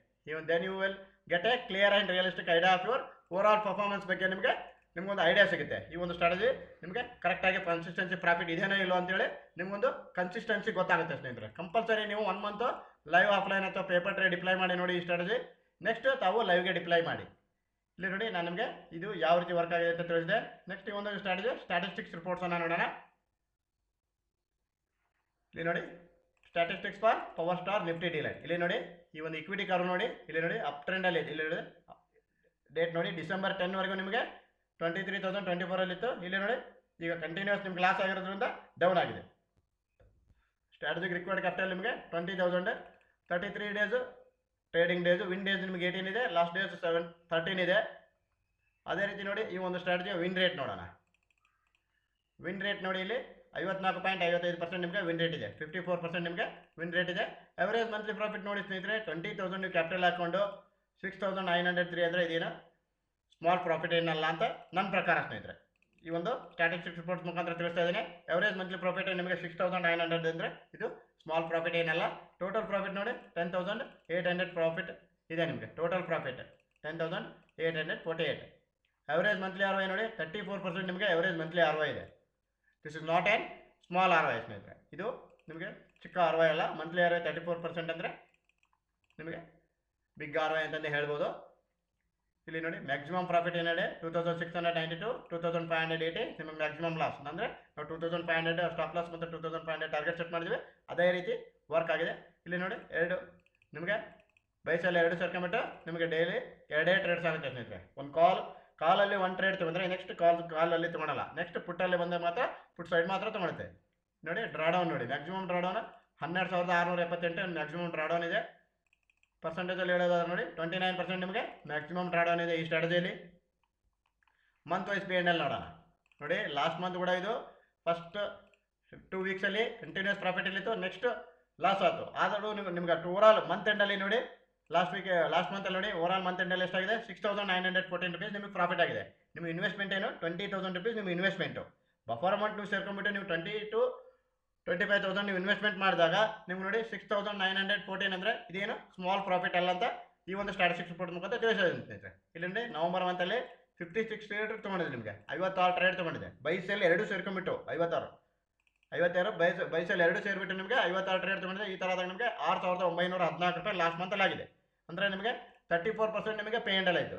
Then you will get a clear and realistic idea of your overall performance ಬಗ್ಗೆ ನಿಮಗೊಂದು ಐಡಿಯಾ ಸಿಗುತ್ತೆ. ಈ ಒಂದು ಸ್ಟ್ರಾಟಜಿ ನಿಮಗೆ ಕರೆಕ್ಟಾಗಿ ಕನ್ಸಿಸ್ಟೆನ್ಸಿ ಪ್ರಾಫಿಟ್ ಇದೇನೋ ಇಲ್ಲೋ ಅಂತೇಳಿ ನಿಮಗೊಂದು ಕನ್ಸಿಸ್ಟೆನ್ಸಿ ಗೊತ್ತಾಗುತ್ತೆ ಸ್ನೇಹಿತರೆ. ಕಂಪಲ್ಸರಿ ನೀವು 1 month ಲೈವ್ ಆಫ್ಲೈನ್ ಅಥವಾ ಪೇಪರ್ ಟ್ರೇಡ್ ಡಿಪ್ಲೈ ಮಾಡಿ ನೋಡಿ ಈ ಸ್ಟ್ರಾಟಜಿ. ನೆಕ್ಸ್ಟ್ ತಾವು ಲೈವ್ಗೆ ಡಿಪ್ಲೈ ಮಾಡಿ. ಇಲ್ಲಿ ನೋಡಿ ನಾನು ನಿಮಗೆ ಇದು ಯಾವ ರೀತಿ ವರ್ಕ್ ಆಗಿದೆ ಅಂತ ತಿಳಿಸಿದೆ. ನೆಕ್ಸ್ಟ್ ಈ ಒಂದು ಸ್ಟ್ರಾಟಜಿ ಸ್ಟ್ಯಾಟಿಸ್ಟಿಕ್ಸ್ ರಿಪೋರ್ಟ್ಸನ್ನು ನೋಡೋಣ. ಇಲ್ಲಿ ನೋಡಿ statistics for power star Nifty delight. ಇಲ್ಲಿ ನೋಡಿ ಈ ಒಂದು ಇಕ್ವಿಟಿ ಕರ್ವ್ ನೋಡಿ, ಇಲ್ಲಿ ನೋಡಿ ಅಪ್ ಟ್ರೆಂಡಲ್ಲಿ ಇದೆ. ಇಲ್ಲಿ ನೋಡಿ ಡೇಟ್ ನೋಡಿ December 10ವರೆಗೂ ನಿಮಗೆ 23,024 ಇತ್ತು. ಇಲ್ಲಿ ನೋಡಿ ಈಗ ಕಂಟಿನ್ಯೂಸ್ ನಿಮ್ಗೆ ಲಾಸ್ ಆಗಿರೋದ್ರಿಂದ ಡೌನ್ ಆಗಿದೆ. ಸ್ಟ್ರಾಟಜಿಗೆ ರಿಕ್ವೈರ್ಡ್ ಕ್ಯಾಪಿಟಲ್ ನಿಮಗೆ 20,000, 33 days trading days, win days ನಿಮಗೆ 18 ಇದೆ, ಲಾಸ್ಟ್ ಡೇಸ್ 13 ಇದೆ. ಅದೇ ರೀತಿ ನೋಡಿ ಈ ಒಂದು ಸ್ಟ್ರಾಟಜಿಯ ವಿನ್ ರೇಟ್ ನೋಡೋಣ. ವಿನ್ ರೇಟ್ ನೋಡಿ ಇಲ್ಲಿ 54.55% ನಿಮಗೆ ವಿನ್ ರೇಟ್ ಇದೆ, 54% ನಿಮಗೆ ವಿನ್ ರೇಟ್ ಇದೆ. ಎವರೇಜ್ ಮಂತ್ಲಿ ಪ್ರಾಫಿಟ್ ನೋಡಿ ಸ್ನೇಹಿತರೆ 20,000 ನೀವು ಕ್ಯಾಪಿಟಲ್ ಹಾಕ್ಕೊಂಡು 6,903 ಅಂದರೆ ಇದೇನು ಸ್ಮಾಲ್ ಪ್ರಾಫಿಟ್ ಏನಲ್ಲ ಅಂತ ನನ್ನ ಪ್ರಕಾರ ಸ್ನೇಹಿತರೆ. ಈ ಒಂದು ಸ್ಟ್ಯಾಟಿಸ್ಟಿಕ್ಸ್ ರಿಪೋರ್ಟ್ಸ್ ಮುಖಾಂತರ ತಿಳಿಸ್ತಾ ಇದ್ದೀನಿ. ಎವರೇಜ್ ಮಂತ್ಲಿ ಪ್ರಾಫಿಟ್ ನಿಮಗೆ 6,900 ಅಂದರೆ ಇದು ಸ್ಮಾಲ್ ಪ್ರಾಫಿಟ್ ಏನಲ್ಲ. ಟೋಟಲ್ ಪ್ರಾಫಿಟ್ ನೋಡಿ 10,800 ಪ್ರಾಫಿಟ್ ಇದೆ ನಿಮಗೆ. Total profit 10,848. Average monthly R Y ನೋಡಿ 34% ನಿಮಗೆ ಎವರೇಜ್ ಮಂತ್ಲಿ ಆರ್ ವೈ ಇದೆ. This is not an small R Y ಸ್ನೇಹಿತರೆ. ಇದು ನಿಮಗೆ ಚಿಕ್ಕ ಆರ್ ವೈ ಅಲ್ಲ. ಮಂತ್ಲಿ ಆರ್ ವೈ 34% ಅಂದರೆ ನಿಮಗೆ ಬಿಗ್ ಆರ್ ವೈ ಅಂತಂದು ಹೇಳ್ಬೋದು. ಇಲ್ಲಿ ನೋಡಿ ಮ್ಯಾಕ್ಸಿಮಮ್ ಪ್ರಾಫಿಟ್ ಏನಿದೆ 2,692, 2,580 ನಿಮಗೆ ಮ್ಯಾಕ್ಸಿಮಮ್ ಲಾಸ್. ಅಂದರೆ ನಾವು 2,500 ಸ್ಟಾಪ್ ಲಾಸ್ ಮತ್ತು 2,500 ಟಾರ್ಗೆಟ್ ಸೆಟ್ ಮಾಡಿದ್ವಿ, ಅದೇ ರೀತಿ ವರ್ಕ್ ಆಗಿದೆ. ಇಲ್ಲಿ ನೋಡಿ ಎರಡು ನಿಮಗೆ ಬೈಸಲ್ಲಿ 2 ಸೇರ್ಕೊಂಬಿಟ್ಟು ನಿಮಗೆ ಡೈಲಿ 2 ಟ್ರೇಡ್ಸ್ ಆಗುತ್ತೆ ಸ್ನೇಹಿತರೆ. ಒಂದು ಕಾಲಲ್ಲಿ 1 ಟ್ರೇಡ್ ತೊಗೊಂಡ್ರೆ ನೆಕ್ಸ್ಟ್ ಕಾಲಲ್ಲಿ ತೊಗೊಳಲ್ಲ. ನೆಕ್ಸ್ಟ್ ಪುಟ್ಟಲ್ಲಿ ಬಂದಾಗ ಮಾತ್ರ ಪುಟ್ ಸೈಡ್ ಮಾತ್ರ ತೊಗೊಳುತ್ತೆ. ನೋಡಿ ಡ್ರಾಡೌನ್ ನೋಡಿ ಮ್ಯಾಕ್ಸಿಮಮ್ ಡ್ರಾಡೌನ್ 12,678 ಮ್ಯಾಕ್ಸಿಮಮ್ ಡ್ರಾಡೌನ್ ಇದೆ. ಪರ್ಸೆಂಟೇಜಲ್ಲಿ ಹೇಳೋದಾದ್ರೆ ನೋಡಿ 29% ನಿಮಗೆ ಮ್ಯಾಕ್ಸಿಮಮ್ ಡ್ರಾಡೌನ್ ಇದೆ ಈ ಸ್ಟ್ರಾಟಜಿಯಲ್ಲಿ. ಮಂತ್ ವೈಸ್ P&L ನೋಡೋಣ. ನೋಡಿ ಲಾಸ್ಟ್ ಮಂತ್ ಕೂಡ ಇದು ಫಸ್ಟ್ 2 ವೀಕ್ಸಲ್ಲಿ ಕಂಟಿನ್ಯೂಸ್ ಪ್ರಾಫಿಟಲ್ಲಿತ್ತು, ನೆಕ್ಸ್ಟ್ ಲಾಸ್ ಆಯಿತು. ಆದರೂ ನಿಮ್ಗೆ ಓವರಾಲ್ ಮಂತ್ ಎಂಡಲ್ಲಿ ನೋಡಿ ಲಾಸ್ಟ್ ಮಂತಲ್ಲಿ ನೋಡಿ ಓವರಾಲ್ ಮಂತ್ ಎಂಡಲ್ಲಿ ಎಷ್ಟಾಗಿದೆ 6,914 rupees ನಿಮಗೆ ಪ್ರಾಫಿಟ್ ಆಗಿದೆ. ನಿಮ್ಮ ಇನ್ವೆಸ್ಟ್ಮೆಂಟ್ ಏನು 20,000 rupees ನಿಮ್ಮ ಇನ್ವೆಸ್ಟ್ಮೆಂಟು. ಬಫರ್ ಅಮೌಂಟ್ ನೀವು ಸೇರ್ಕೊಂಡ್ಬಿಟ್ಟು ನೀವು 20 to 25,000 ನೀವು ಇನ್ವೆಸ್ಟ್ಮೆಂಟ್ ಮಾಡಿದಾಗ ನಿಮ್ಗೆ ನೋಡಿ 6,914 ಅಂದರೆ ಇದೇನು ಸ್ಮಾಲ್ ಪ್ರಾಫಿಟ್ ಅಲ್ಲ ಅಂತ ಈ ಒಂದು ಸ್ಟ್ಯಾಟಿಸ್ಟಿಕ್ಸ್ ರಿಪೋರ್ಟ್ ಮುಖಾಂತರ ತಿಳಿಸಿದೆ. ಇಲ್ಲಿ ನವಂಬರ್ ಮಂತಲ್ಲಿ 56 ಟ್ರೇಡ್ ತೊಗೊಂಡಿದೆ, ನಿಮಗೆ 56 ಟ್ರೇಡ್ ತೊಗೊಂಡಿದೆ. ಬೈಸಲ್ಲಿ 2 ಸೇರ್ಕೊಂಡ್ಬಿಟ್ಟು 56 ಬೈಸಲ್ಲಿ 2 ಸೇರಿಬಿಟ್ಟು ನಿಮಗೆ 56 ಟ್ರೇಡ್ ತೊಗೊಂಡಿದೆ. ಈ ಥರದಾಗ ನಿಮಗೆ 6,914 ರೂಪಾಯಿ ಲಾಸ್ಟ್ ಮಂತಲ್ಲಿ ಆಗಿದೆ. ಅಂದರೆ ನಿಮಗೆ 34% ನಿಮಗೆ P&L ಆಯಿತು.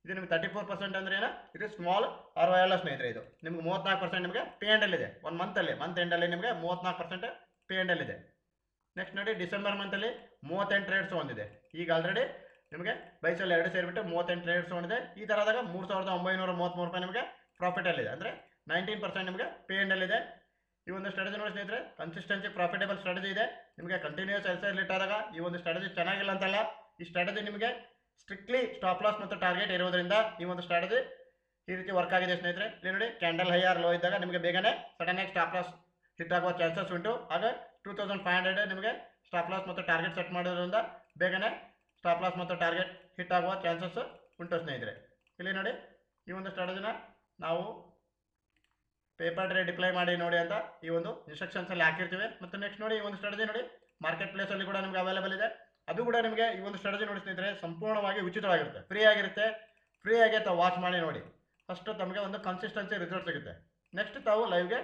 ಇದು ನಿಮಗೆ 34% ಅಂದರೆ ಏನು, ಇದು ಸ್ಮಾಲ್ ಆರ್ ವೈ ಅಲ್ಲ ಸ್ನೇಹಿತರೆ. ಇದು ನಿಮ್ಗೆ 34% ನಿಮಗೆ P&L ಇದೆ. ಒಂದು ಮಂತ್ ಎಂಡಲ್ಲಿ ನಿಮಗೆ 34% P&L ಇದೆ. ನೆಕ್ಸ್ಟ್ ನೋಡಿ ಡಿಸೆಂಬರ್ ಮಂತಲ್ಲಿ 38 ಟ್ರೇಡ್ಸ್ ಹೊಂದಿದೆ. ಈಗ ಆಲ್ರೆಡಿ ನಿಮಗೆ ಬೈಸಲ್ಲಿ 2 ಸೇರಿಬಿಟ್ಟು 38 ಟ್ರೇಡ್ಸ್ ತೊಗೊಂಡಿದೆ. ಈ ಥರ ಆದಾಗ 3933 ರೂಪಾಯಿ ನಿಮಗೆ ಪ್ರಾಫಿಟಲ್ಲಿದೆ, ಅಂದರೆ 19% ನಿಮಗೆ ಪೇ ಆ್ಯಂಡ್ ಎಲ್ ಇದೆ. ಈ ಒಂದು ಸ್ಟ್ರಾಟಜಿ ನೋಡಿ ಸ್ನೇಹಿತರೆ, ಕನ್ಸಿಸ್ಟೆನ್ಸಿ ಪ್ರಾಫಿಟೇಬಲ್ ಸ್ಟ್ರಾಟಜಿ ಇದೆ. ನಿಮಗೆ ಕಂಟಿನ್ಯೂಸ್ ಎಲ್ ಇಟ್ಟಾದಾಗ ಈ ಒಂದು ಸ್ಟ್ರಾಟಜಿ ಚೆನ್ನಾಗಿಲ್ಲ ಅಂತಲ್ಲ, ಈ ಸ್ಟ್ರಾಟಜಿ ನಿಮಗೆ ಸ್ಟ್ರಿಕ್ಟ್ಲಿ ಸ್ಟಾಪ್ ಲಾಸ್ ಮತ್ತು ಟಾರ್ಗೆಟ್ ಇರೋದ್ರಿಂದ ಈ ಒಂದು ಸ್ಟ್ರಾಟಜಿ ಈ ರೀತಿ ವರ್ಕ್ ಆಗಿದೆ ಸ್ನೇಹಿತರೆ. ಇಲ್ಲಿ ನೋಡಿ, ಕ್ಯಾಂಡಲ್ ಹೈ ಆರ್ ಲೋ ಇದ್ದಾಗ ನಿಮಗೆ ಬೇಗನೆ ಸಡನ್ನಾಗಿ ಸ್ಟಾಪ್ ಲಾಸ್ ಹಿಟ್ ಆಗುವ ಚಾನ್ಸಸ್ ಉಂಟು. ಆಗ 2500 ನಿಮಗೆ ಸ್ಟಾಪ್ ಲಾಸ್ ಮತ್ತು ಟಾರ್ಗೆಟ್ ಸೆಟ್ ಮಾಡೋದ್ರಿಂದ ಬೇಗನೆ ಸ್ಟಾಪ್ ಲಾಸ್ ಮತ್ತು ಟಾರ್ಗೆಟ್ ಹಿಟ್ ಆಗುವ ಚಾನ್ಸಸ್ ಉಂಟು ಸ್ನೇಹಿತರೆ. ಇಲ್ಲಿ ನೋಡಿ, ಈ ಒಂದು ಸ್ಟ್ರಾಟಜಿನ ನಾವು ಪೇಪರ್ ಟ್ರೇಡ್ ಡಿಪ್ಲೈ ಮಾಡಿ ನೋಡಿ ಅಂತ ಈ ಒಂದು ಇನ್ಸ್ಟ್ರಕ್ಷನ್ಸಲ್ಲಿ ಹಾಕಿರ್ತೀವಿ. ಮತ್ತು ನೆಕ್ಸ್ಟ್ ನೋಡಿ, ಈ ಒಂದು ಸ್ಟ್ರಾಟಜಿ ನೋಡಿ ಮಾರ್ಕೆಟ್ ಪ್ಲೇಸಲ್ಲಿ ಕೂಡ ನಿಮಗೆ ಅವೈಲೇಬಲ್ ಇದೆ. ಅದು ಕೂಡ ನಿಮಗೆ ಈ ಒಂದು ಸ್ಟ್ರಾಟಜಿ ನೋಡಿ ಸ್ನೇಹಿತರೆ ಸಂಪೂರ್ಣವಾಗಿ ಉಚಿತವಾಗಿರುತ್ತೆ, ಫ್ರೀ ಆಗಿರುತ್ತೆ. ಫ್ರೀ ಆಗಿ ತಾವು ವಾಚ್ ಮಾಡಿ ನೋಡಿ, ಫಸ್ಟು ತಮಗೆ ಒಂದು ಕನ್ಸಿಸ್ಟೆನ್ಸಿ ರಿಸಲ್ಟ್ ಸಿಗುತ್ತೆ. ನೆಕ್ಸ್ಟ್ ತಾವು ಲೈವ್ಗೆ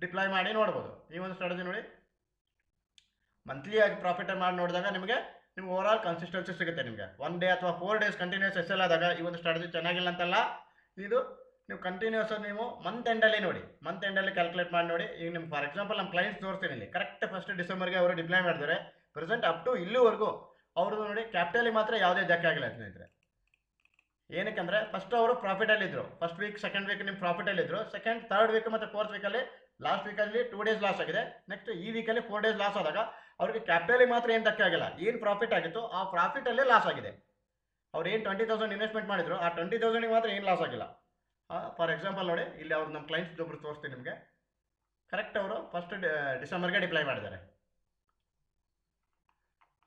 ಡಿಪ್ಲೈ ಮಾಡಿ ನೋಡ್ಬೋದು. ಈ ಒಂದು ಸ್ಟ್ರಾಟಜಿ ನೋಡಿ ಮಂತ್ಲಿ ಆಗಿ ಪ್ರಾಫಿಟ್ ಮಾಡಿ ನೋಡಿದಾಗ ನಿಮಗೆ ಓವರಾಲ್ ಕನ್ಸಿಸ್ಟೆನ್ಸಿ ಸಿಗುತ್ತೆ. ನಿಮಗೆ 1 ಡೇ ಅಥವಾ 4 ಡೇಸ್ ಕಂಟಿನ್ಯೂಸ್ ಎಸ್ ಎಲ್ ಆದಾಗ ಈ ಒಂದು ಸ್ಟ್ರಾಟಜಿ ಚೆನ್ನಾಗಿಲ್ಲ ಅಂತಲ್ಲ. ಇದು ನೀವು ಕಂಟಿನ್ಯೂಸ್ ನೀವು ಮಂತ್ ಎಂಡಲ್ಲಿ ನೋಡಿ, ಮಂತ್ ಎಂಡಲ್ಲಿ ಕ್ಯಾಲ್ಕುಲೇಟ್ ಮಾಡಿ ನೋಡಿ. ಈಗ ನಿಮ್ಗೆ ಫಾರ್ ಎಕ್ಸಾಂಪಲ್ ನಮ್ಮ ಕ್ಲೈಂಟ್ಸ್ ತೋರಿಸ್ತೀನಿ ಇಲ್ಲಿ, ಕರೆಕ್ಟ್ 1 ಡಿಸೆಂಬರ್ಗೆ ಅವರು ಡಿಪ್ಲೈ ಮಾಡಿದ್ದಾರೆ. ಪ್ರೆಸೆಂಟ್ ಅಪ್ ಟು ಇಲ್ಲಿವರೆಗೂ ಅವ್ರದ್ದು ನೋಡಿ ಕ್ಯಾಪಿಟಲಿಗೆ ಮಾತ್ರ ಯಾವುದೇ ಧಕ್ಕೆ ಆಗಿಲ್ಲ ಸ್ನೇಹಿತರೆ. ಏನಕ್ಕೆ ಫಸ್ಟ್ ಅವರು ಪ್ರಾಫಿಟಲ್ಲಿದ್ದರು, ಫಸ್ಟ್ ವೀಕ್ ಸೆಕೆಂಡ್ ವೀಕ್ ನಿಮ್ಮ ಪ್ರಾಫಿಟಲ್ಲಿದ್ದರು. ಸೆಕೆಂಡ್ ಥರ್ಡ್ ವೀಕ್ ಮತ್ತು ಫೋರ್ತ್ ವೀಕಲ್ಲಿ ಲಾಸ್ಟ್ ವೀಕಲ್ಲಿ 2 ಡೇಸ್ ಲಾಸ್ ಆಗಿದೆ. ನೆಕ್ಸ್ಟ್ ಈ ವೀಕಲ್ಲಿ 4 ಡೇಸ್ ಲಾಸ್ ಆದಾಗ ಅವ್ರಿಗೆ ಕ್ಯಾಪಿಟಲಿಗೆ ಮಾತ್ರ ಏನು ಧಕ್ಕೆ ಆಗಿಲ್ಲ. ಏನು ಪ್ರಾಫಿಟ್ ಆಗಿತ್ತು ಆ ಪ್ರಾಫಿಟಲ್ಲೇ ಲಾಸ್ ಆಗಿದೆ. ಅವ್ರು ಏನು 20,000 ಇನ್ವೆಸ್ಟ್ಮೆಂಟ್ ಮಾಡಿದ್ರು ಆ 20,000ಗೆ ಮಾತ್ರ ಏನು ಲಾಸ್ ಆಗಿಲ್ಲ. ಫಾರ್ ಎಕ್ಸಾಂಪಲ್ ನೋಡಿ, ಇಲ್ಲಿ ಅವ್ರು ನಮ್ಮ ಕ್ಲೈಂಟ್ಸ್ ಒಬ್ಬರು ತೋರಿಸ್ತೀನಿ ನಿಮಗೆ. ಕರೆಕ್ಟ್ ಅವರು 1 ಡಿಸೆಂಬರ್ಗೆ ಡಿಪ್ಲೈ ಮಾಡಿದ್ದಾರೆ.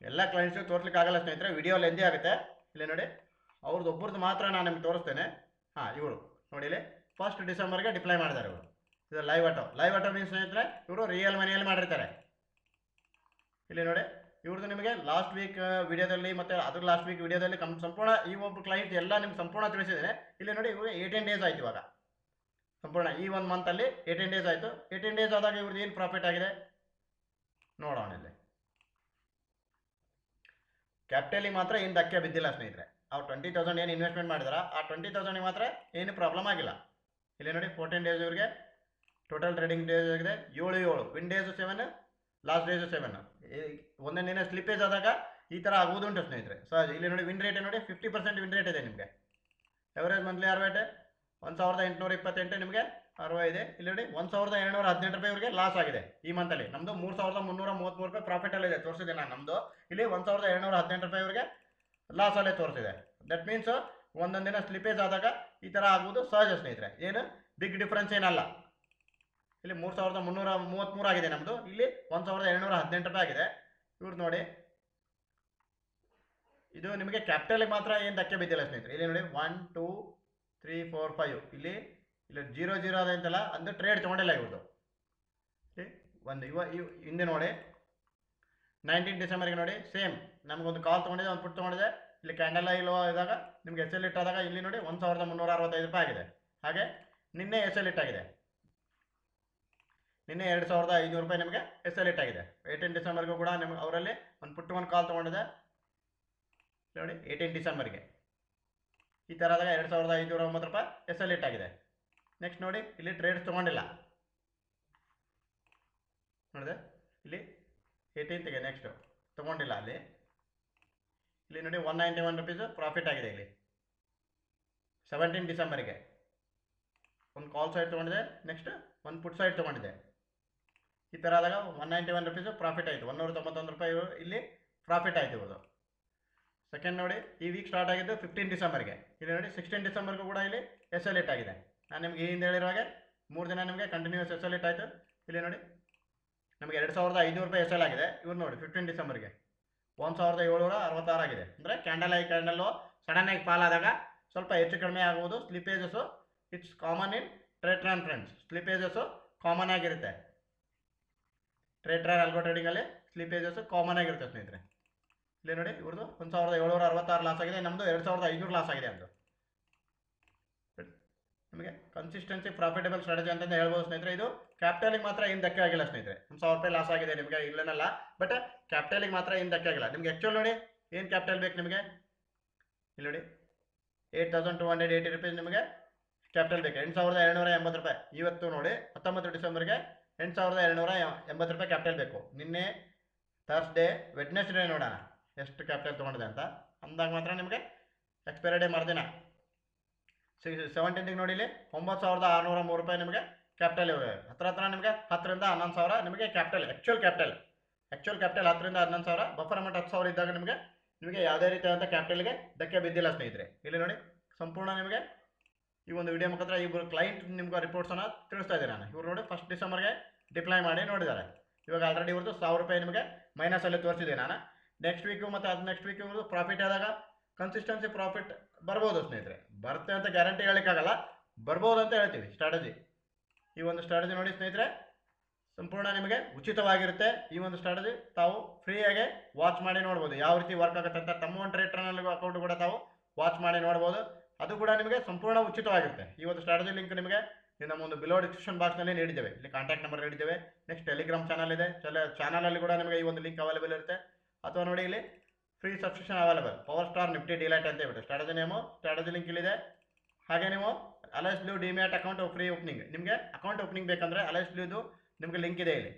ಎಲ್ಲ ಕ್ಲೈಂಟ್ಸು ತೋರಿಸ್ಲಿಕ್ಕೆ ಆಗಲ್ಲ ಸ್ನೇಹಿತರೆ, ವಿಡಿಯೋ ಲೆಂದಿ ಆಗುತ್ತೆ. ಇಲ್ಲಿ ನೋಡಿ, ಅವ್ರದ್ದು ಒಬ್ಬರದ್ದು ಮಾತ್ರ ನಾನು ನಿಮ್ಗೆ ತೋರಿಸ್ತೇನೆ. ಇವರು ನೋಡಿ, ಇಲ್ಲಿ 1 ಡಿಸೆಂಬರ್ಗೆ ಡಿಪ್ಲೈ ಮಾಡಿದ್ದಾರೆ ಇವರು. ಇದು ಲೈವ್ ಆಟೋ ಮೀನ್ಸ್ ಸ್ನೇಹಿತರೆ ಇವರು ರಿಯಲ್ ಮನಿಯಲ್ಲಿ ಮಾಡಿರ್ತಾರೆ. ಇಲ್ಲಿ ನೋಡಿ, ಇವ್ರದ್ದು ನಿಮಗೆ ಲಾಸ್ಟ್ ವೀಕ್ ವಿಡಿಯೋದಲ್ಲಿ ಮತ್ತು ಅದ್ರ ಲಾಸ್ಟ್ ವೀಕ್ ವಿಡಿಯೋದಲ್ಲಿ ಸಂಪೂರ್ಣ ಈ ಒಬ್ಬರು ಕ್ಲೈಂಟ್ ಎಲ್ಲ ನಿಮ್ಗೆ ಸಂಪೂರ್ಣ ತಿಳಿಸಿದ್ದೇನೆ. ಇಲ್ಲಿ ನೋಡಿ, ಇವರು 18 ಡೇಸ್ ಆಯಿತು ಇವಾಗ ಸಂಪೂರ್ಣ. ಈ 1 ಮಂತಲ್ಲಿ 18 ಡೇಸ್ ಆಯಿತು. 18 ಡೇಸ್ ಆದಾಗ ಇವ್ರದ್ದು ಏನು ಪ್ರಾಫಿಟ್ ಆಗಿದೆ ನೋಡೋಣ. ಇಲ್ಲಿ ಕ್ಯಾಪಿಟಲಿಗೆ ಮಾತ್ರ ಏನು ಧಕ್ಕೆ ಬಿದ್ದಿಲ್ಲ ಸ್ನೇಹಿತರೆ. ಅವ್ರು 20,000 ಏನು ಇನ್ವೆಸ್ಟ್ಮೆಂಟ್ ಮಾಡಿದಾರೆ ಆ 20,000ಗೆ ಮಾತ್ರ ಏನು ಪ್ರಾಬ್ಲಮ್ ಆಗಿಲ್ಲ. ಇಲ್ಲಿ ನೋಡಿ, 14 ಡೇಸ್ ಇವ್ರಿಗೆ ಟೋಟಲ್ ಟ್ರೇಡಿಂಗ್ ಡೇಸ್ ಆಗಿದೆ 7 ವಿನ್ ಡೇಸು 7, ಲಾಸ್ಟ್ ಡೇಸು 7. ಒಂದೊಂದು ದಿನ ಸ್ಲಿಪೇಜ್ ಆದಾಗ ಈ ಥರ ಆಗುವುದುಂಟು ಸ್ನೇಹಿತರೆ. ಸಹಜ. ಇಲ್ಲಿ ನೋಡಿ, ವಿನ್ ರೇಟ್ ನೋಡಿ 50% ವಿನ್ ರೇಟ್ ಇದೆ ನಿಮಗೆ. ಎವರೇಜ್ ಮಂತ್ಲಿ ROI 1828 ನಿಮಗೆ ROI ಇದೆ. ಇಲ್ಲಿ ನೋಡಿ, 1218 ರೂಪಾಯಿ ಇವರಿಗೆ ಲಾಸ್ ಆಗಿದೆ ಈ ಮಂತಲ್ಲಿ. ನಮ್ಮದು 3333 ರೂಪಾಯಿ ಪ್ರಾಫಿಟಲ್ಲಿದೆ, ತೋರಿಸಿದೆ ನಾನು ನಮ್ಮದು. ಇಲ್ಲಿ 1218 ರೂಪಾಯಿ ಇವರಿಗೆ ಲಾಸಲ್ಲೇ ತೋರಿಸಿದೆ. ದಟ್ ಮೀನ್ಸ್ ಒಂದೊಂದು ದಿನ ಸ್ಲಿಪೇಜ್ ಆದಾಗ ಈ ಥರ ಆಗುವುದು ಸಹಜ ಸ್ನೇಹಿತರೆ, ಏನು ಬಿಗ್ ಡಿಫ್ರೆನ್ಸ್ ಏನಲ್ಲ. ಇಲ್ಲಿ 3333 ಆಗಿದೆ ನಮ್ಮದು, ಇಲ್ಲಿ 1718 ರೂಪಾಯಿ ಆಗಿದೆ ಇವ್ರದ್ದು. ನೋಡಿ, ಇದು ನಿಮಗೆ ಕ್ಯಾಪಿಟಲಿಗೆ ಮಾತ್ರ ಏನು ಧಕ್ಕೆ ಬಿದ್ದಿಲ್ಲ ಸ್ನೇಹಿತರೆ. ಇಲ್ಲಿ ನೋಡಿ, 1 2 3 4 5 ಇಲ್ಲಿ 0 ಅದ ಅಂತಲ್ಲ, ಅಂದ್ರೆ ಟ್ರೇಡ್ ತೊಗೊಂಡಿಲ್ಲ ಇವ್ರದ್ದು. ಹಿಂದೆ ನೋಡಿ 19 ಡಿಸೆಂಬರ್ಗೆ ನೋಡಿ ಸೇಮ್ ನಮಗೊಂದು ಕಾಲ್ ತೊಗೊಂಡಿದೆ, ಒಂದು ಪುಟ್ ತೊಗೊಂಡಿದೆ. ಇಲ್ಲಿ ಕ್ಯಾಂಡಲ್ ಇಲ್ಲೋ ಇದ್ದಾಗ ನಿಮಗೆ ಎಸ್ ಎಲ್ ಇಟ್ಟಾದಾಗ ಇಲ್ಲಿ ನೋಡಿ 1365 ರೂಪಾಯಿ ಆಗಿದೆ. ಹಾಗೆ ನಿನ್ನೆ ಎಸ್ ಎಲ್ ಇಟ್ಟಾಗಿದೆ, ನಿನ್ನೆ 2500 ರೂಪಾಯಿ ನಿಮಗೆ ಎಸ್ ಎಲ್ ಇಟ್ಟಾಗಿದೆ. 18 ಡಿಸೆಂಬರ್ಗೂ ಕೂಡ ನಿಮ್ಗೆ ಅವರಲ್ಲಿ ಒಂದು ಪುಟ್ಟು ಒಂದು ಕಾಲ್ ತೊಗೊಂಡಿದೆ ನೋಡಿ. 18 ಡಿಸೆಂಬರ್ಗೆ ಈ ಥರ ಆದಾಗ 2590 ರೂಪಾಯಿ ಎಸ್ ಎಲ್ ಇಟ್ಟಾಗಿದೆ. ನೆಕ್ಸ್ಟ್ ನೋಡಿ, ಇಲ್ಲಿ ಟ್ರೇಡ್ಸ್ ತೊಗೊಂಡಿಲ್ಲ ನೋಡಿದೆ. ಇಲ್ಲಿ 18ಗೆ ನೆಕ್ಸ್ಟು ತೊಗೊಂಡಿಲ್ಲ. ಇಲ್ಲಿ ನೋಡಿ 191 ರುಪೀಸು ಪ್ರಾಫಿಟ್ ಆಗಿದೆ. ಇಲ್ಲಿ 17 ಡಿಸೆಂಬರ್ಗೆ ಒಂದು ಕಾಲ್ ಸೈಡ್ ತೊಗೊಂಡಿದೆ, ನೆಕ್ಸ್ಟ್ ಒಂದು ಪುಟ್ ಸೈಡ್ ತೊಗೊಂಡಿದೆ. ಈ ಥರ ಆದಾಗ 191 ರುಪೀಸು ಪ್ರಾಫಿಟ್ ಆಯಿತು. 191 ರೂಪಾಯಿ ಇಲ್ಲಿ ಪ್ರಾಫಿಟ್ ಆಯಿತು ಇವರು. ಸೆಕೆಂಡ್ ನೋಡಿ, ಈ ವೀಕ್ ಸ್ಟಾರ್ಟ್ ಆಗಿದ್ದು 15 ಡಿಸೆಂಬರ್ಗೆ. ಇಲ್ಲಿ ನೋಡಿ 16 ಡಿಸೆಂಬರ್ಗೂ ಕೂಡ ಇಲ್ಲಿ ಎಸ್ ಎಲ್ ಇಟ್ ಆಗಿದೆ. ನಾನು ನಿಮ್ಗೆ ಈ ಹಿಂದೆ ಹೇಳಿರುವಾಗೆ 3 ದಿನ ನಿಮಗೆ ಕಂಟಿನ್ಯೂಸ್ ಎಸ್ ಎಲ್ ಇಟ್ ಆಯಿತು. ಇಲ್ಲಿ ನೋಡಿ, ನಮಗೆ 2500 ರೂಪಾಯಿ ಎಸ್ ಎಲ್ ಆಗಿದೆ. ಇವ್ರು ನೋಡಿ 15 ಡಿಸೆಂಬರ್ಗೆ 1766 ಆಗಿದೆ. ಅಂದರೆ ಕ್ಯಾಂಡಲ್ಲು ಸಡನ್ನಾಗಿ ಫಾಲ್ ಆದಾಗ ಸ್ವಲ್ಪ ಹೆಚ್ಚು ಕಡಿಮೆ ಆಗುವುದು. Slippages it's common in Tradetron friends. Slippages common ಆಗಿರುತ್ತೆ. ಟ್ರೇಡ್ ಟ್ರಾನ್ ಆಲ್ಗೋ ಟ್ರೇಡಿಂಗಲ್ಲಿ ಸ್ಲಿಪೇಜಸ್ಸು ಕಾಮನ್ ಆಗಿರುತ್ತೆ ಸ್ನೇಹಿತರೆ. ಇಲ್ಲಿ ನೋಡಿ, ಇವ್ರದ್ದು 1766 ಲಾಸ್ ಆಗಿದೆ, ನಮ್ಮದು 2500 ಲಾಸ್ ಆಗಿದೆ. ಅದು ನಿಮಗೆ ಕನ್ಸಿಸ್ಟೆನ್ಸಿ ಪ್ರಾಫಿಟೇಬಲ್ ಸ್ಟ್ರಾಟಜಿ ಅಂತಂದು ಹೇಳ್ಬೋದು ಸ್ನೇಹಿತರೆ. ಇದು ಕ್ಯಾಪಿಟಲಿಗೆ ಮಾತ್ರ ಏನು ಧಕ್ಕೆ ಆಗಿಲ್ಲ ಸ್ನೇಹಿತರೆ. 1000 ರೂಪಾಯಿ ಲಾಸ್ ಆಗಿದೆ ನಿಮಗೆ, ಇಲ್ಲೇನಲ್ಲ, ಬಟ್ ಕ್ಯಾಪಿಟಲಿಗೆ ಮಾತ್ರ ಏನು ಧಕ್ಕೆ ಆಗಿಲ್ಲ. ನಿಮಗೆ ಆ್ಯಕ್ಚುಲ್ ನೋಡಿ ಏನು ಕ್ಯಾಪಿಟಲ್ ಬೇಕು ನಿಮಗೆ. ಇಲ್ಲಿ ನೋಡಿ 8280 ರೂಪೀಸ್ ನಿಮಗೆ ಕ್ಯಾಪಿಟಲ್ ಬೇಕು. 8280 ರೂಪಾಯಿ. ಇವತ್ತು ನೋಡಿ 19 ಡಿಸೆಂಬರ್ಗೆ 8280 ರೂಪಾಯಿ ಕ್ಯಾಪಿಟಲ್ ಬೇಕು. ನಿನ್ನೆ ಥರ್ಸ್ಡೇ ವೆಡ್ನೆಸ್ಡೇ ನೋಡೋಣ ಎಷ್ಟು ಕ್ಯಾಪಿಟಲ್ ತೊಗೊಂಡಿದೆ ಅಂತ. ಅಂದಾಗ ಮಾತ್ರ ನಿಮಗೆ ಎಕ್ಸ್ಪೈರಿ ಡೇ ಮರುದಿನ 17ಗೆ ನೋಡಿ ಇಲ್ಲಿ 9,603 ರೂಪಾಯಿ ನಿಮಗೆ ಕ್ಯಾಪಿಟಲ್ ಇವೆ. ಹತ್ರ ನಿಮಗೆ 10ರಿಂದ 11,000 ನಿಮಗೆ ಕ್ಯಾಪಿಟಲ್ ಆ್ಯಕ್ಚುಯಲ್ ಕ್ಯಾಪಿಟಲ್ 10ರಿಂದ 11,000. ಬಫರ್ ಅಮೌಂಟ್ 10,000 ಇದ್ದಾಗ ನಿಮಗೆ ಯಾವುದೇ ರೀತಿಯಾದಂಥ ಕ್ಯಾಪಿಟಲ್ಗೆ ಧಕ್ಕೆ ಬಿದ್ದಿಲ್ಲ ಸ್ನೇಹಿತರೆ. ಇಲ್ಲಿ ನೋಡಿ ಸಂಪೂರ್ಣ ನಿಮಗೆ ಈ ಒಂದು ವಿಡಿಯೋ ಮುಖಾಂತರ ಇಬ್ಬರು ಕ್ಲೈಂಟ್ ನಿಮ್ಗೆ ರಿಪೋರ್ಟ್ಸನ್ನು ತಿಳಿಸ್ತಾ ಇದ್ದೀನಿ ನಾನು. ಇವರು ನೋಡಿ 1 ಡಿಸೆಂಬರ್ಗೆ ಡಿಪ್ಲಾಯ್ ಮಾಡಿ ನೋಡಿದ್ದಾರೆ. ಇವಾಗ ಆಲ್ರೆಡಿ ಇವ್ರದ್ದು 1,000 ರೂಪಾಯಿ ನಿಮಗೆ ಮೈನಸಲ್ಲಿ ತೋರಿಸಿದೆ ನಾನು. ನೆಕ್ಸ್ಟ್ ವೀಕು ಮತ್ತು ಅದು ನೆಕ್ಸ್ಟ್ ವೀಕ್ ಇವ್ರದ್ದು ಪ್ರಾಫಿಟ್ ಆದಾಗ ಕನ್ಸಿಸ್ಟೆನ್ಸಿ ಪ್ರಾಫಿಟ್ ಬರ್ಬೋದು ಸ್ನೇಹಿತರೆ. ಬರುತ್ತೆ ಅಂತ ಗ್ಯಾರಂಟಿ ಹೇಳೋಕ್ಕಾಗಲ್ಲ, ಬರ್ಬೋದು ಅಂತ ಹೇಳ್ತೀವಿ. ಸ್ಟ್ರಾಟಜಿ ಈ ಒಂದು ಸ್ಟ್ರಾಟಜಿ ನೋಡಿ ಸ್ನೇಹಿತರೆ, ಸಂಪೂರ್ಣ ನಿಮಗೆ ಉಚಿತವಾಗಿರುತ್ತೆ. ಈ ಒಂದು ಸ್ಟ್ರಾಟಜಿ ತಾವು ಫ್ರೀಯಾಗಿ ವಾಚ್ ಮಾಡಿ ನೋಡ್ಬೋದು ಯಾವ ರೀತಿ ವರ್ಕ್ ಆಗುತ್ತೆ ಅಂತ. ತಮ್ಮ ಒಂದು ಟ್ರೇಡ್ ಚಾನಲ್ ಅಕೌಂಟ್ ಕೂಡ ತಾವು ವಾಚ್ ಮಾಡಿ ನೋಡ್ಬೋದು. ಅದು ಕೂಡ ನಿಮಗೆ ಸಂಪೂರ್ಣ ಉಚಿತವಾಗಿರುತ್ತೆ. ಈ ಒಂದು ಸ್ಟ್ರಾಟಜಿ ಲಿಂಕ್ ನಿಮಗೆ ನಮ್ಮ ಒಂದು ಬಿಲೋ ಡಿಸ್ಕ್ರಿಪ್ಷನ್ ಬಾಕ್ಸ್ನಲ್ಲಿ ನೀಡಿದ್ದೇವೆ. ಇಲ್ಲಿ ಕಾಂಟ್ಯಾಕ್ಟ್ ನಂಬರ್ ನೀಡಿದ್ದೇವೆ. ನೆಕ್ಸ್ಟ್ ಟೆಲಿಗ್ರಾಮ್ ಚಾನಲ್ ಇದೆ, ಚಾನಲಲ್ಲಿ ಕೂಡ ನಿಮಗೆ ಈ ಒಂದು ಲಿಂಕ್ ಅವೈಲೇಬಲ್ ಇರುತ್ತೆ. ಅಥವಾ ನೋಡಿ ಇಲ್ಲಿ free subscription available power star Nifty delight ಅಂತ ಹೇಳ್ಬಿಟ್ಟು ಸ್ಟ್ರಾಟಜಿ ನೇಮು, ಸ್ಟ್ರಾಟಜಿ ಲಿಂಕ್ ಇಲ್ಲಿದೆ. ಹಾಗೆ ನೀವು alloys blue demat account free opening, ನಿಮಗೆ ಅಕೌಂಟ್ ಓಪನಿಂಗ್ ಬೇಕಂದರೆ ಅಲೈಸ್ ಬ್ಲೂದು ನಿಮಗೆ ಲಿಂಕ್ ಇದೆ. ಇಲ್ಲಿ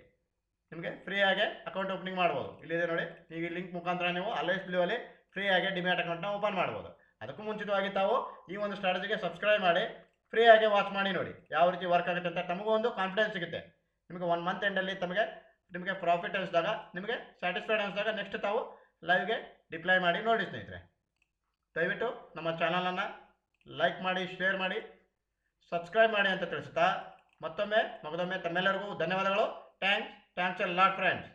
ನಿಮಗೆ ಫ್ರೀಯಾಗಿ ಅಕೌಂಟ್ ಓಪನಿಂಗ್ ಮಾಡ್ಬೋದು. ಇಲ್ಲಿದೆ ನೋಡಿ, ಈಗ ಲಿಂಕ್ ಮುಖಾಂತರ ನೀವು ಅಲೈಸ್ ಬ್ಲೂ ಅಲ್ಲಿ ಫ್ರೀಯಾಗಿ ಡಿಮ್ಯಾಟ್ ಅಕೌಂಟ್ನ ಓಪನ್ ಮಾಡ್ಬೋದು. ಅದಕ್ಕೂ ಮುಂಚಿತವಾಗಿ ತಾವು ಈ ಒಂದು ಸ್ಟ್ರಾಟಜಿಗೆ ಸಬ್ಸ್ಕ್ರೈಬ್ ಮಾಡಿ ಫ್ರೀಯಾಗಿ ವಾಚ್ ಮಾಡಿ ನೋಡಿ ಯಾವ ರೀತಿ ವರ್ಕ್ ಆಗುತ್ತೆ ಅಂತ. ತಮಗೂ ಒಂದು ಕಾನ್ಫಿಡೆನ್ಸ್ ಸಿಗುತ್ತೆ. ನಿಮಗೆ 1 ಮಂತ್ ಎಂಡಲ್ಲಿ ನಿಮಗೆ ಪ್ರಾಫಿಟ್ ಅನಿಸಿದಾಗ, ನಿಮಗೆ ಸ್ಯಾಟಿಸ್ಫೈಡ್ ಅನಿಸಿದಾಗ ನೆಕ್ಸ್ಟ್ ತಾವು ಲೈವ್ಗೆ ಡಿಪ್ಲೈ ಮಾಡಿ ನೋಡಿ ಸ್ನೇಹಿತರೆ. ದಯವಿಟ್ಟು ನಮ್ಮ ಚಾನಲನ್ನು ಲೈಕ್ ಮಾಡಿ, ಶೇರ್ ಮಾಡಿ, ಸಬ್ಸ್ಕ್ರೈಬ್ ಮಾಡಿ ಅಂತ ತಿಳಿಸುತ್ತಾ ಮತ್ತೊಮ್ಮೆ ತಮ್ಮೆಲ್ಲರಿಗೂ ಧನ್ಯವಾದಗಳು. Thanks A lot friends.